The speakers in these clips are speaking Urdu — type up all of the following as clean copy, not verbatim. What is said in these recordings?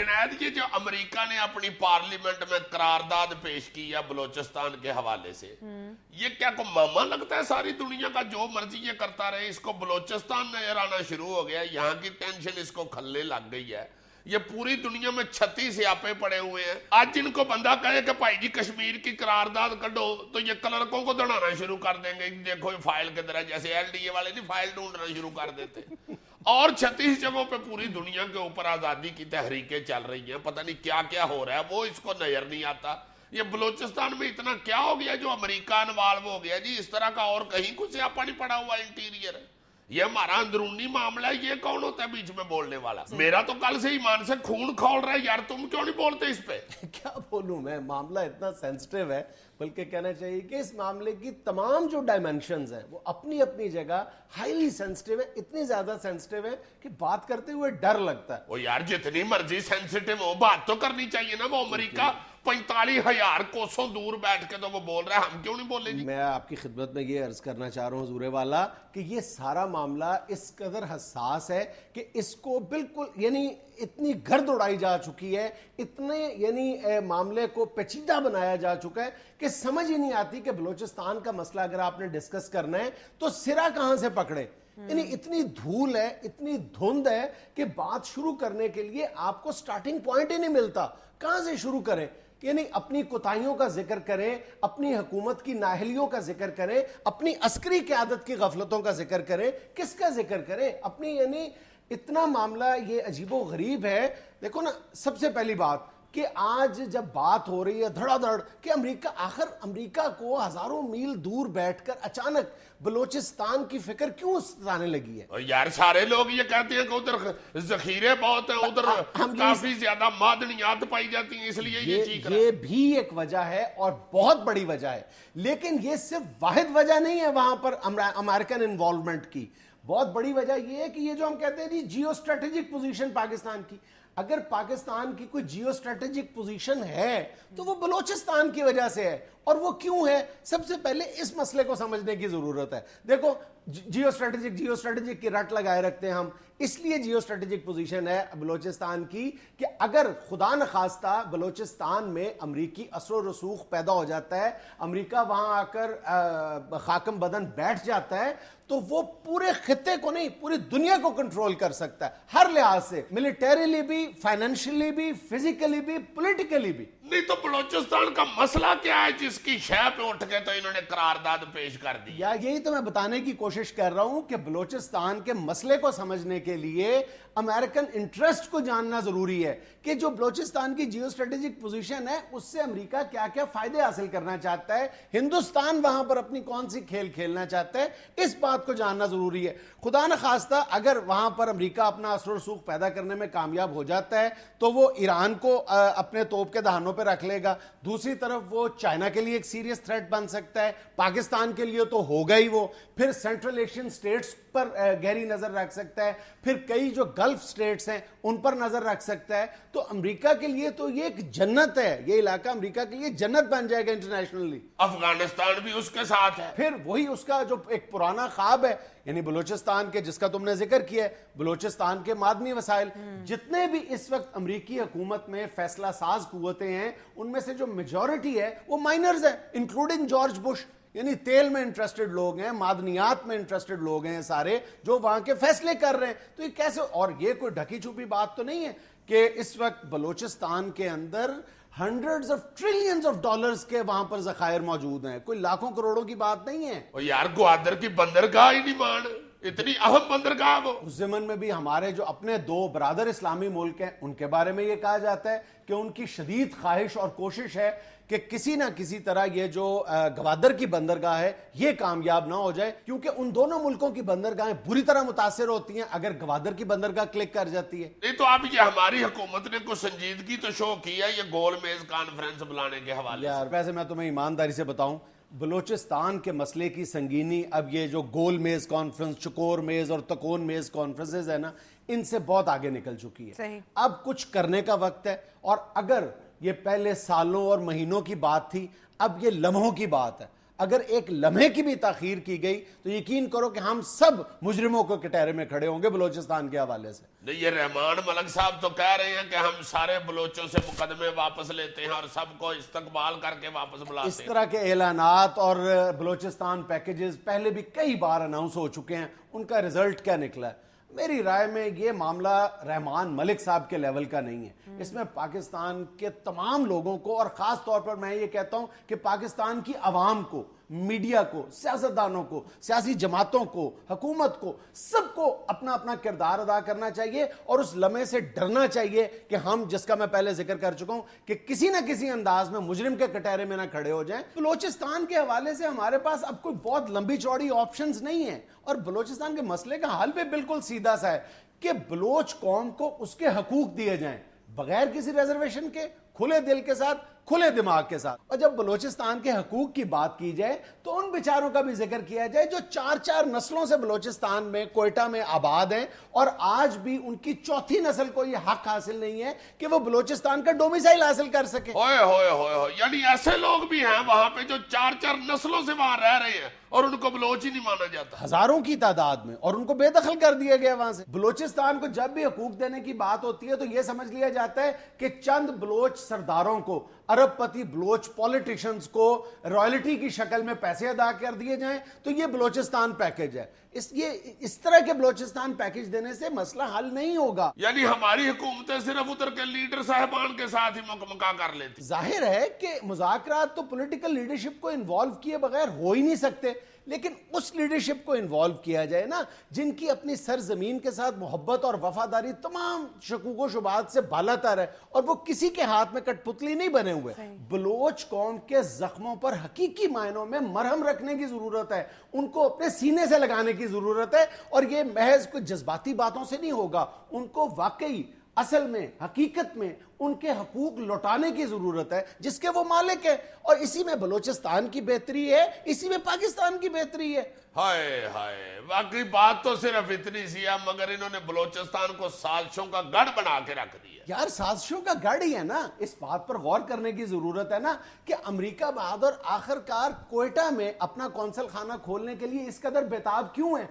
جنید یہ جو امریکہ نے اپنی پارلیمنٹ میں قرارداد پیش کی ہے بلوچستان کے حوالے سے، یہ کیا کو ماما لگتا ہے ساری دنیا کا؟ جو مرضی یہ کرتا رہے، اس کو بلوچستان نظر آنا شروع ہو گیا، یہاں کی ٹینشن اس کو کھلنے لگ گئی ہے. یہ پوری دنیا میں 36 سیاپے پڑے ہوئے ہیں. آج جن کو بندہ کہے کہ بھائی جی کشمیر کی قرارداد کڈو تو یہ کلرکوں کو دوڑانا شروع کر دیں گے، دیکھو یہ فائل کی طرح، جیسے ایل ڈی اے والے نہیں فائل ڈھونڈنا شروع کر دیتے. اور 36 جگہوں پہ پوری دنیا کے اوپر آزادی کی تحریکیں چل رہی ہیں، پتہ نہیں کیا کیا ہو رہا ہے، وہ اس کو نظر نہیں آتا. یہ بلوچستان میں اتنا کیا ہو گیا جو امریکہ انوالو ہو گیا جی؟ اس طرح کا اور کہیں کچھ سیاپا نہیں پڑا ہوا انٹیریئر ہے. یہ ہمارا اندرونی معاملہ ہے، یہ کون ہوتا ہے بیچ میں بولنے والا؟ میرا تو کل سے ایمان سے خون کھول رہا ہے یار، تم کیوں نہیں بولتے اس پہ؟ کیا بولوں میں، معاملہ اتنا سینسٹیو ہے، بلکہ کہنا چاہیے کہ اس معاملے کی تمام جو ڈائمینشنز ہیں وہ اپنی اپنی جگہ ہائیلی سینسٹیو ہے، اتنی زیادہ سینسٹیو ہے کہ بات کرتے ہوئے ڈر لگتا ہے. وہ یار جتنی مرضی سینسٹیو ہو بات تو کرنی چاہیے نا. وہ امریکہ 45,000 کوسوں دور بیٹھ کے تو وہ بول رہا ہے، ہم کیوں نہیں بولے جی؟ میں آپ کی خدمت میں یہ عرض کرنا چاہ رہا ہوں حضور والا کہ یہ سارا معاملہ اس قدر حساس ہے کہ اس کو بالکل یعنی اتنی گرد اڑائی جا چکی ہے، اتنے یعنی معاملے کو پیچیدہ بنایا جا چکا ہے کہ سمجھ ہی نہیں آتی کہ بلوچستان کا مسئلہ اگر آپ نے ڈسکس کرنا ہے تو سرا کہاں سے پکڑے. یعنی اتنی دھول ہے، اتنی دھند ہے کہ بات شروع کرنے کے لیے آپ کو سٹارٹنگ پوائنٹ ہی نہیں ملتا. کہاں سے شروع کریں؟ یعنی اپنی کوتاہیوں کا ذکر کریں، اپنی حکومت کی نااہلیوں کا ذکر کریں، اپنی عسکری قیادت کی غفلتوں کا ذکر کریں، کس کا ذکر کریں اپنی؟ یعنی اتنا معاملہ یہ عجیب و غریب ہے. دیکھو نا، سب سے پہلی بات کہ آج جب بات ہو رہی ہے دھڑا دھڑ کہ امریکہ کو ہزاروں میل دور بیٹھ کر اچانک بلوچستان کی فکر کیوں ستانے لگی ہے؟ یار سارے لوگ یہ کہتے ہیں کہ ادھر ذخیرے بہت ہیں، ادھر کافی زیادہ معدنیات پائی جاتی ہیں، اس لیے یہ چیز یہ بھی ایک وجہ ہے اور بہت بڑی وجہ ہے. لیکن یہ صرف واحد وجہ نہیں ہے وہاں پر امریکن انوالومنٹ کی. بہت بڑی وجہ یہ ہے کہ یہ جو ہم کہتے ہیں جی جیو اسٹریٹجک پوزیشن پاکستان کی، اگر پاکستان کی کوئی جیو اسٹریٹجک پوزیشن ہے تو وہ بلوچستان کی وجہ سے ہے. اور وہ کیوں ہے؟ سب سے پہلے اس مسئلے کو سمجھنے کی ضرورت ہے. دیکھو جیو اسٹریٹجک کی رٹ لگائے رکھتے ہیں ہم، اس لیے جیو اسٹریٹجک پوزیشن ہے بلوچستان کی کہ اگر خدا نخواستہ بلوچستان میں امریکی اثر و رسوخ پیدا ہو جاتا ہے، امریکہ وہاں آ کر خاکم بدن بیٹھ جاتا ہے، تو وہ پورے خطے کو نہیں پوری دنیا کو کنٹرول کر سکتا ہے، ہر لحاظ سے، ملیٹریلی بھی، فائنینشلی بھی، فزیکلی بھی، پولیٹیکلی بھی. نہیں تو بلوچستان کا مسئلہ کیا ہے جس کی شے پہ اٹھ کے تو انہوں نے قرارداد پیش کر دی؟ یہی تو میں بتانے کی کوشش کر رہا ہوں کہ بلوچستان کے مسئلے کو سمجھنے کے لیے امریکن انٹرسٹ کو جاننا ضروری ہے کہ جو بلوچستان کی جیو اسٹریٹجک پوزیشن ہے اس سے امریکہ کیا کیا فائدے حاصل کرنا چاہتا ہے، ہندوستان وہاں پر اپنی کون سی کھیل کھیلنا چاہتا ہے، اس بات کو جاننا ضروری ہے. خدا نخواستہ اگر وہاں پر امریکہ اپنا اثر و رسوخ پیدا کرنے میں کامیاب ہو جاتا ہے تو وہ ایران کو اپنے توپ کے دہانوں پہ رکھ لے گا، دوسری طرف وہ چائنا کے لیے ایک سیریس تھریٹ بن سکتا ہے، پاکستان کے لیے تو ہوگا ہی وہ، پھر سینٹرل ایشین سٹیٹس پر گہری نظر رکھ سکتا ہے، پھر کئی جو گلف سٹیٹس ہیں ان پر نظر رکھ سکتا ہے. تو امریکہ کے لیے تو یہ ایک جنت ہے، یہ علاقہ امریکہ کے لیے جنت بن جائے گا انٹرنیشنلی. افغانستان بھی اس کے ساتھ ہے، پھر وہی اس کا جو ایک پرانا خواب ہے، یعنی بلوچستان کے جس کا تم نے ذکر کیا ہے، بلوچستان کے معدنی وسائل. جتنے بھی اس وقت امریکی حکومت میں فیصلہ ساز قوتیں ہیں ان میں سے جو میجورٹی ہے وہ مائنرز ہیں، انکلوڈنگ جارج بش. یعنی تیل میں انٹرسٹڈ لوگ ہیں، معدنیات میں انٹرسٹڈ لوگ ہیں سارے جو وہاں کے فیصلے کر رہے ہیں. تو یہ کیسے؟ اور یہ کوئی ڈھکی چھپی بات تو نہیں ہے کہ اس وقت بلوچستان کے اندر hundreds of trillions of dollars کے وہاں پر ذخائر موجود ہیں، کوئی لاکھوں کروڑوں کی بات نہیں ہے. اور یار گوادر کی بندرگاہ ہی نہیں مان، اتنی اہم بندرگاہ وہ. اس زمن میں بھی ہمارے جو اپنے دو برادر اسلامی ملک ہیں ان کے بارے میں یہ کہا جاتا ہے کہ ان کی شدید خواہش اور کوشش ہے کہ کسی نہ کسی طرح یہ جو گوادر کی بندرگاہ ہے یہ کامیاب نہ ہو جائے، کیونکہ ان دونوں ملکوں کی بندرگاہیں بری طرح متاثر ہوتی ہیں اگر گوادر کی بندرگاہ کلک کر جاتی ہے. نہیں تو اب یہ ہماری حکومت نے کوئی سنجیدگی تو شو کی ہے یہ گول میز کانفرنس بلانے کے حوالے سے؟ یار ویسے میں تمہیں ایمانداری سے بتاؤں، بلوچستان کے مسئلے کی سنگینی اب یہ جو گول میز کانفرنس، چکور میز اور تکون میز کانفرنسز ہے نا، ان سے بہت آگے نکل چکی ہے. صحیح. اب کچھ کرنے کا وقت ہے، اور اگر یہ پہلے سالوں اور مہینوں کی بات تھی اب یہ لمحوں کی بات ہے. اگر ایک لمحے کی بھی تاخیر کی گئی تو یقین کرو کہ ہم سب مجرموں کے کٹہرے میں کھڑے ہوں گے بلوچستان کے حوالے سے. نہیں، یہ رحمان ملک صاحب تو کہہ رہے ہیں کہ ہم سارے بلوچوں سے مقدمے واپس لیتے ہیں اور سب کو استقبال کر کے واپس بلاتے اس ہیں. طرح کے اعلانات اور بلوچستان پیکیجز پہلے بھی کئی بار اناؤنس ہو چکے ہیں. ان کا رزلٹ کیا نکلا ہے؟ میری رائے میں یہ معاملہ رحمان ملک صاحب کے لیول کا نہیں ہے. اس میں پاکستان کے تمام لوگوں کو، اور خاص طور پر میں یہ کہتا ہوں کہ پاکستان کی عوام کو، میڈیا کو، سیاستدانوں کو، سیاسی جماعتوں کو، حکومت کو، سب کو اپنا اپنا کردار ادا کرنا چاہیے اور اس لمحے سے ڈرنا چاہیے کہ ہم، جس کا میں پہلے ذکر کر چکا ہوں، کہ کسی نہ کسی انداز میں مجرم کے کٹہرے میں نہ کھڑے ہو جائیں. بلوچستان کے حوالے سے ہمارے پاس اب کوئی بہت لمبی چوڑی آپشنز نہیں ہیں، اور بلوچستان کے مسئلے کا حل بھی بالکل سیدھا سا ہے کہ بلوچ قوم کو اس کے حقوق دیے جائیں بغیر کسی ریزرویشن کے، کھلے دل کے ساتھ، کھلے دماغ کے ساتھ. اور جب بلوچستان کے حقوق کی بات کی جائے تو ان بیچاروں کا بھی ذکر کیا جائے جو 4 نسلوں سے بلوچستان میں، کوئٹہ میں آباد ہیں، اور آج بھی ان کی چوتھی نسل کو یہ حق حاصل نہیں ہے کہ وہ بلوچستان کا ڈومیسائل حاصل کر سکے. ہوئے ہوئے ہوئے ہوئے، یعنی ایسے لوگ بھی ہیں وہاں پہ جو 4 نسلوں سے وہاں رہ رہے ہیں اور ان کو بلوچ ہی نہیں مانا جاتا. ہزاروں کی تعداد میں، اور ان کو بے دخل کر دیا گیا وہاں سے. بلوچستان کو جب بھی حقوق دینے کی بات ہوتی ہے تو یہ سمجھ لیا جاتا ہے کہ چند بلوچ سرداروں کو، ارب پتی بلوچ پولیٹیشنز کو رائلٹی کی شکل میں پیسے ادا کر دیے جائیں تو یہ بلوچستان پیکج ہے. اس طرح کے بلوچستان پیکج دینے سے مسئلہ حل نہیں ہوگا. یعنی ہماری حکومتیں صرف ادھر کے لیڈر صاحبان کے ساتھ ہی مکمکا کر لیتی. ظاہر ہے کہ مذاکرات تو پولیٹیکل لیڈرشپ کو انوالو کیے بغیر ہو ہی نہیں سکتے، لیکن اس لیڈرشپ کو انوالو کیا جائے نا جن کی اپنی سرزمین کے ساتھ محبت اور وفاداری تمام شکوک و شبہات سے بالا تر ہے، اور وہ کسی کے ہاتھ میں کٹ پتلی نہیں بنے ہوئے. بلوچ قوم کے زخموں پر حقیقی معنوں میں مرہم رکھنے کی ضرورت ہے، ان کو اپنے سینے سے لگانے کی ضرورت ہے، اور یہ محض کوئی جذباتی باتوں سے نہیں ہوگا. ان کو واقعی، اصل میں، حقیقت میں ان کے حقوق لوٹانے کی ضرورت ہے جس کے وہ مالک ہے، اور اسی میں بلوچستان کی بہتری ہے، اسی میں پاکستان کی بہتری ہے. ہائے ہائے، واقعی بات تو صرف اتنی سی ہے، مگر انہوں نے بلوچستان کو سازشوں کا گڑھ بنا کے رکھ دیا. یار سازشوں کا گڑھ ہی ہے نا. اس بات پر غور کرنے کی ضرورت ہے نا کہ امریکہ بہادر آخرکار کوئٹہ میں اپنا قونصل خانہ کھولنے کے لیے اس قدر بیتاب کیوں ہے.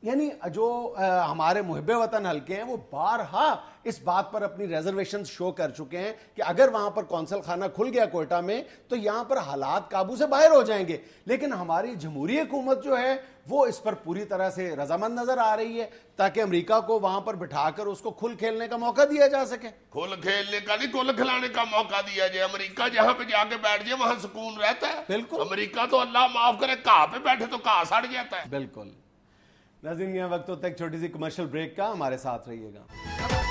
یعنی جو ہمارے محب وطن حلقے ہیں وہ بارہا اس بات پر اپنی ریزرویشنز شو کر چکے ہیں کہ اگر وہاں پر قونصل خانہ کھل گیا کوئٹہ میں تو یہاں پر حالات قابو سے باہر ہو جائیں گے. لیکن ہماری جمہوری حکومت جو ہے وہ اس پر پوری طرح سے رضامند نظر آ رہی ہے تاکہ امریکہ کو وہاں پر بٹھا کر اس کو کھل کھیلنے کا موقع دیا جا سکے. کھل کھیلنے کا نہیں، کھل کھلانے کا موقع دیا جائے. امریکہ جہاں پہ جا کے بیٹھ جائے وہاں سکون رہتا ہے. بالکل. امریکہ تو اللہ معاف کرے کہاں پہ بیٹھے تو کہاں سڑ جاتا ہے. بالکل. ناظرین، یہ وقت ہوتا ہے ایک چھوٹی سی کمرشل بریک کا، ہمارے ساتھ رہیے گا.